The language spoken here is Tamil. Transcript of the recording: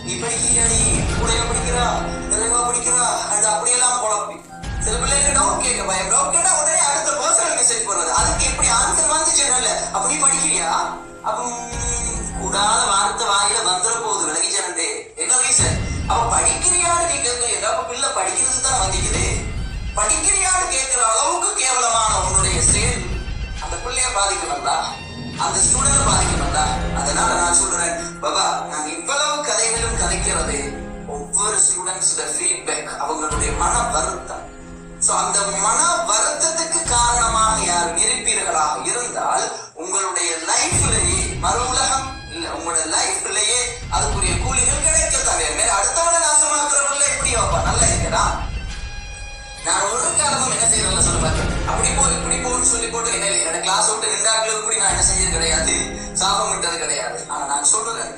நீ படிக்கிறியா, நீ கூடையா படிக்கிறா, நிறைவா படிக்கிறா அது அப்படியெல்லாம் குழப்பி சில பிள்ளைங்க டவுட் கேட்க பயம். டவுட் கேட்டா உடனே அடுத்த பர்சனல் மெசேஜ் போடுறது. அதுக்கு எப்படி ஆன்சர் வந்துச்சுன்னு அப்ப நீ படிக்கிறியா, அப்ப கூடாத வார்த்தை வாயில வந்துட போகுது விலகிச்சனே. என்ன ரீசன்? அவ படிக்கிறியான்னு நீ கேட்க, அப்ப பிள்ளை படிக்கிறது தான் வந்திக்குது. படிக்கிறியான்னு கேட்கிற அளவுக்கு கேவலமான உன்னுடைய செயல் அந்த பிள்ளைய பாதிக்கணும்டா, அந்த ஸ்டூடெண்ட் பாதிக்கணும்டா. அதனால நான் சொல்றேன் பாபா, நான் இவ்வளவு கதைகளும் கதைக்கிறது ஒவ்வொரு ஸ்டூடெண்ட்ஸோட ஃபீட்பேக், அவங்களுடைய மன வருத்தம். சோ அந்த மன வருத்தத்துக்கு காரணமாக யார் இருப்பீர்களாக இருந்தால் உங்களுடைய லைஃப்லயே மறு உலகம் இல்ல, உங்களுடைய லைஃப்லயே அதுக்குரிய கூலிகள் கிடைக்கத்தான். அடுத்தவனை நாசமாக்குறவங்கள எப்படி வைப்பா, நல்லா இருக்கிறா. நான் ஒரு காலமும் என்ன செய்யறேன் சொல்லுவாங்க, அப்படி போ இப்படி போன்னு சொல்லி போட்டு என்ன என்னோட கிளாஸ் விட்டு நின்றாக்களுக்கு கூட நான் என்ன செஞ்சது கிடையாது, சாபம் விட்டது கிடையாது. ஆனா நான் சொல்றேன்